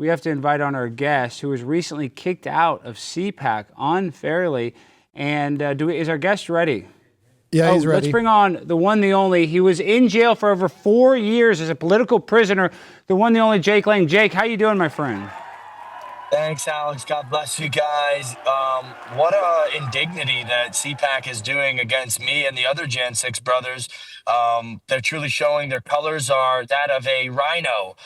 we have to invite on our guest who was recently kicked out of CPAC unfairly. And is our guest ready? Yeah, he's ready. Let's bring on the one, the only. He was in jail for over 4 years as a political prisoner. The one, the only Jake Lang. Jake, how you doing, my friend? Thanks, Alex. God bless you guys. What a indignity that CPAC is doing against me and the other J6 brothers. They're truly showing their colors are that of a rhino.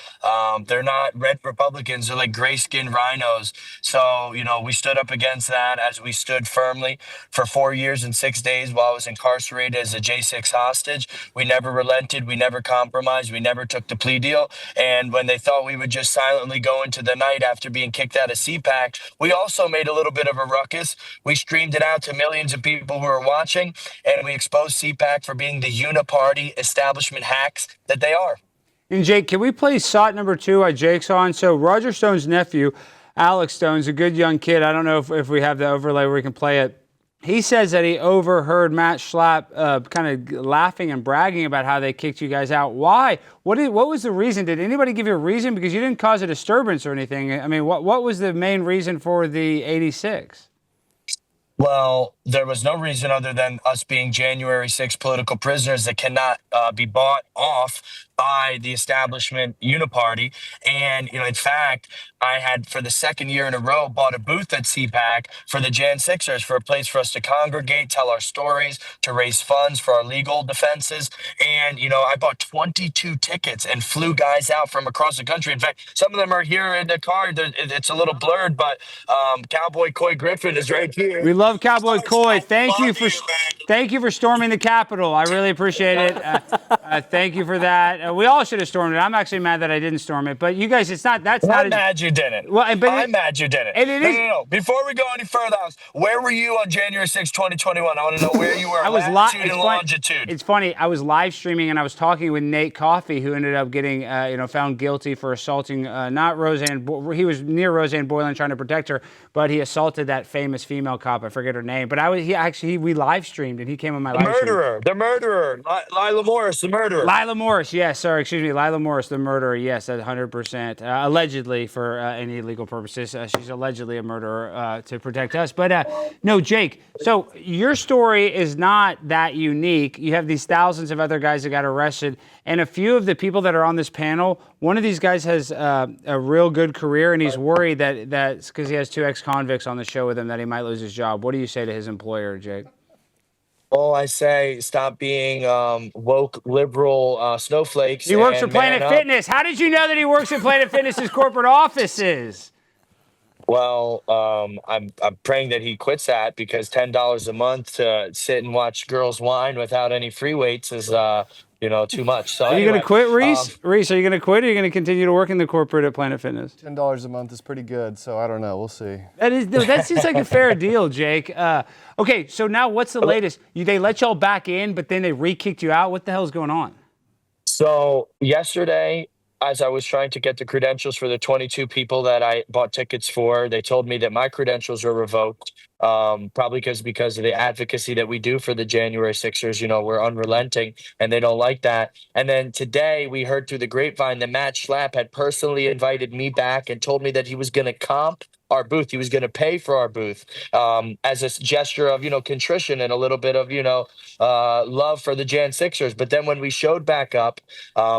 They're not red Republicans. They're like gray-skinned rhinos. So, we stood up against that as we stood firmly for 4 years and 6 days while I was incarcerated as a J6 hostage. We never relented. We never compromised. We never took the plea deal. And when they thought we would just silently go into the night after being kicked out of CPAC, we also made a little bit of a ruckus. We streamed it out to millions of people who were watching, and we exposed CPAC for being the uniparty establishment hacks that they are. And Jake, can we play SOT number 2 while Jake's on? So Roger Stone's nephew, Alex Stone's a good young kid. I don't know if we have the overlay where we can play it. He says that he overheard Matt Schlapp kind of laughing and bragging about how they kicked you guys out. Why? What was the reason? Did anybody give you a reason? Because you didn't cause a disturbance or anything. I mean, what was the main reason for the 86? Well, there was no reason other than us being January 6 political prisoners that cannot be bought off by the establishment uniparty. And, in fact, I had for the second year in a row bought a booth at CPAC for the J6'ers for a place for us to congregate, tell our stories, to raise funds for our legal defenses. And, I bought 22 tickets and flew guys out from across the country. In fact, some of them are here in the car. It's a little blurred, but Cowboy Coy Griffin is right here. We love Cowboy Coy. Thank you for storming the Capitol. I really appreciate it. Thank you for that. We all should have stormed it. I'm actually mad that I didn't storm it. But you guys, I'm mad you didn't. Well, I'm mad you didn't. No. Before we go any further, where were you on January 6, 2021? I want to know where you were. I was latitude and longitude. It's funny. I was live streaming and I was talking with Nate Coffey, who ended up getting, found guilty for assaulting not Roseanne. He was near Roseanne Boylan trying to protect her, but he assaulted that famous female cop. I forget her name. But we live streamed and he came on my live stream. The murderer, Lila Morris, the murderer. Lila Morris, yes, sorry, excuse me, Lila Morris, the murderer, yes, 100%. Allegedly, for any legal purposes, she's allegedly a murderer to protect us. But no, Jake, so your story is not that unique. You have these thousands of other guys that got arrested, and a few of the people that are on this panel, one of these guys has a real good career, and he's worried that's because he has 2 ex-convicts on the show with him that he might lose his job. What do you say to his employer, Jake? Oh, I say stop being woke liberal snowflakes. He works for Planet Fitness. How did you know that he works at Planet Fitness's corporate offices? Well, I'm praying that he quits that, because $10 a month to sit and watch girls whine without any free weights is too much. So are you going to quit, Reese? Reese, are you going to quit, or are you going to continue to work in the corporate at Planet Fitness? $10 a month is pretty good, so I don't know. We'll see. That seems like a fair deal, Jake. Okay, so now what's the latest? They let y'all back in, but then they re-kicked you out? What the hell is going on? So yesterday, as I was trying to get the credentials for the 22 people that I bought tickets for, they told me that my credentials were revoked, probably because of the advocacy that we do for the January 6'ers. We're unrelenting, and they don't like that. And then today we heard through the grapevine that Matt Schlapp had personally invited me back and told me that he was going to comp our booth. He was going to pay for our booth as a gesture of, contrition and a little bit of, love for the J6'ers. But then when we showed back up,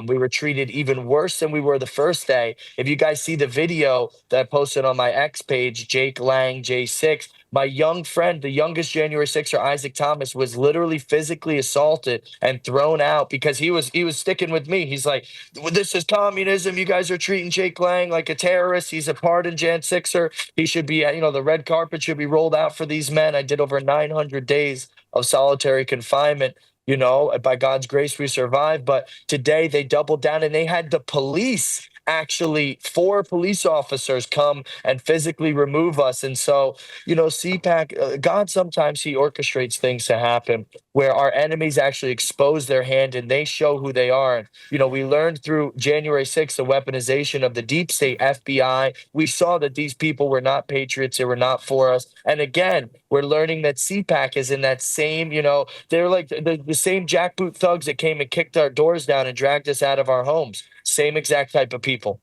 we were treated even worse than we were the first day. If you guys see the video that I posted on my X page, Jake Lang, J6, my young friend, the youngest January 6'er, Isaac Thomas, was literally physically assaulted and thrown out because he was sticking with me. He's like, well, this is communism. You guys are treating Jake Lang like a terrorist. He's a pardoned J6'er. He should be, the red carpet should be rolled out for these men. I did over 900 days of solitary confinement. By God's grace, we survived. But today they doubled down, and they had the police actually 4 police officers come and physically remove us. And so, CPAC, God, sometimes he orchestrates things to happen where our enemies actually expose their hand and they show who they are. And, we learned through January 6th, the weaponization of the deep state FBI. We saw that these people were not patriots. They were not for us. And again, we're learning that CPAC is in that same, they're like the same jackboot thugs that came and kicked our doors down and dragged us out of our homes. Same exact type of people.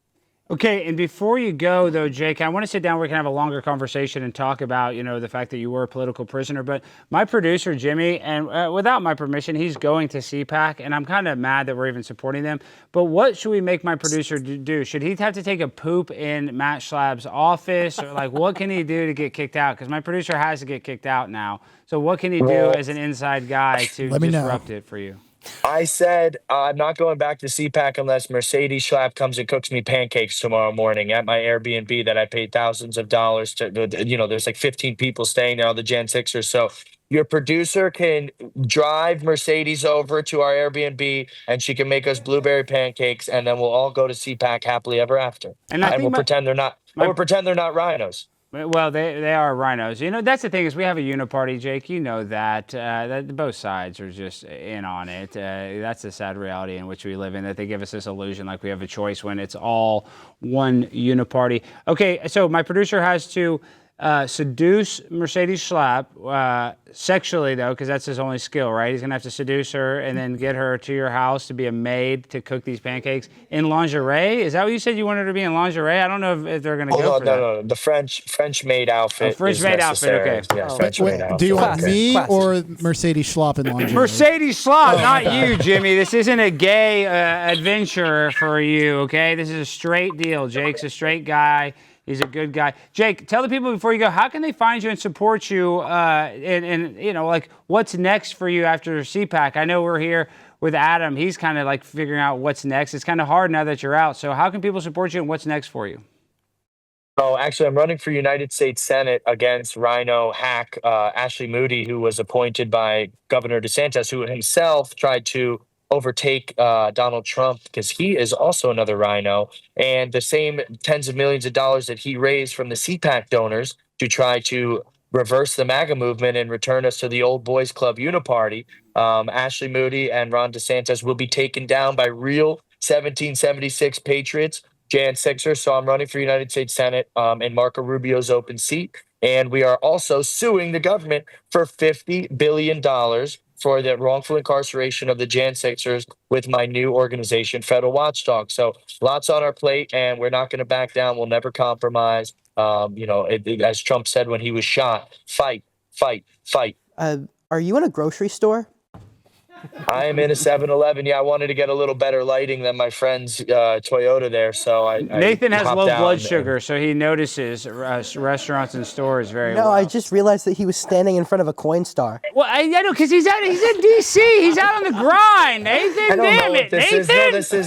Okay, and before you go, though, Jake, I want to sit down. We can have a longer conversation and talk about, the fact that you were a political prisoner. But my producer, Jimmy, and without my permission, he's going to CPAC, and I'm kind of mad that we're even supporting them. But what should we make my producer do? Should he have to take a poop in Matt Schlapp's office? Or, what can he do to get kicked out? Because my producer has to get kicked out now. So what can he do as an inside guy to disrupt it for you? I said I'm not going back to CPAC unless Mercedes Schlapp comes and cooks me pancakes tomorrow morning at my Airbnb that I paid thousands of dollars to. There's like 15 people staying there on the J6'er. So your producer can drive Mercedes over to our Airbnb and she can make us blueberry pancakes, and then we'll all go to CPAC happily ever after. And we'll pretend they're not. We'll pretend they're not rhinos. Well, they are rhinos. That's the thing is we have a uniparty, Jake. You know that both sides are just in on it. That's the sad reality in which we live in, that they give us this illusion like we have a choice when it's all one uniparty. Okay, so my producer has to seduce Mercedes Schlapp sexually, though, because that's his only skill, right? He's going to have to seduce her and then get her to your house to be a maid to cook these pancakes in lingerie. Is that what you said? You wanted her to be in lingerie? I don't know if they're going to go for that. No. The French maid outfit. French maid outfit, okay. Yeah, French maid outfit. Do you want me or Mercedes Schlapp in lingerie? Mercedes Schlapp, not you, Jimmy. This isn't a gay adventure for you, okay? This is a straight deal. Jake's a straight guy. He's a good guy. Jake, tell the people before you go, how can they find you and support you? And what's next for you after CPAC? I know we're here with Adam. He's kind of figuring out what's next. It's kind of hard now that you're out. So how can people support you and what's next for you? Oh, actually, I'm running for United States Senate against Rhino hack Ashley Moody, who was appointed by Governor DeSantis, who himself tried to overtake Donald Trump because he is also another rhino, and the same tens of millions of dollars that he raised from the CPAC donors to try to reverse the MAGA movement and return us to the old boys club uniparty. Ashley Moody and Ron DeSantis will be taken down by real 1776 patriots, J6'er. So I'm running for United States Senate in Marco Rubio's open seat. And we are also suing the government for $50 billion for the wrongful incarceration of the J6'ers with my new organization, Federal Watchdog. So lots on our plate, and we're not going to back down. We'll never compromise. As Trump said when he was shot, fight, fight, fight. Are you in a grocery store? I am in a 7-Eleven. Yeah, I wanted to get a little better lighting than my friend's Toyota there. So Nathan has low blood sugar, so he notices restaurants and stores very well. No, I just realized that he was standing in front of a Coinstar. Well, I know, because he's in D.C. He's out on the grind, Nathan. Damn it, Nathan.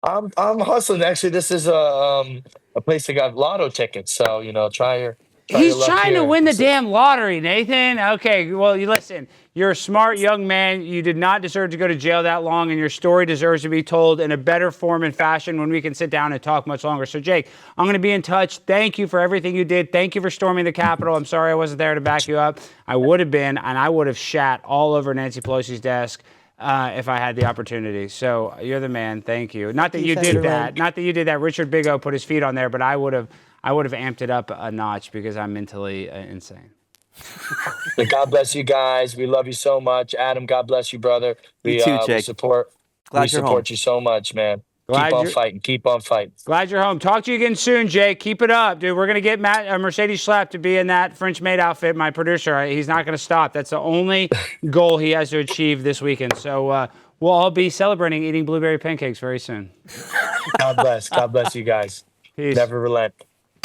I'm hustling. Actually, this is a place that got lotto tickets. So, try your He's trying to win the damn lottery, Nathan. Okay, well, listen. You're a smart young man. You did not deserve to go to jail that long, and your story deserves to be told in a better form and fashion when we can sit down and talk much longer. So, Jake, I'm going to be in touch. Thank you for everything you did. Thank you for storming the Capitol. I'm sorry I wasn't there to back you up. I would have been, and I would have shat all over Nancy Pelosi's desk if I had the opportunity. So, you're the man. Thank you. Not that you did that. Not that you did that. Richard Big O put his feet on there, but I would have amped it up a notch because I'm mentally insane. God bless you guys. We love you so much. Adam, God bless you, brother. You too, Jake. We support you so much, man. Keep on fighting. Keep on fighting. Glad you're home. Talk to you again soon, Jake. Keep it up, dude. We're going to get Mercedes Schlapp to be in that French maid outfit, my producer. He's not going to stop. That's the only goal he has to achieve this weekend. So we'll all be celebrating eating blueberry pancakes very soon. God bless. God bless you guys. Peace. Never relent.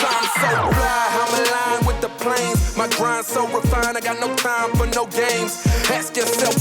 I'm so fly, I'm aligned with the planes. My grind so refined, I got no time for no games. Ask yourself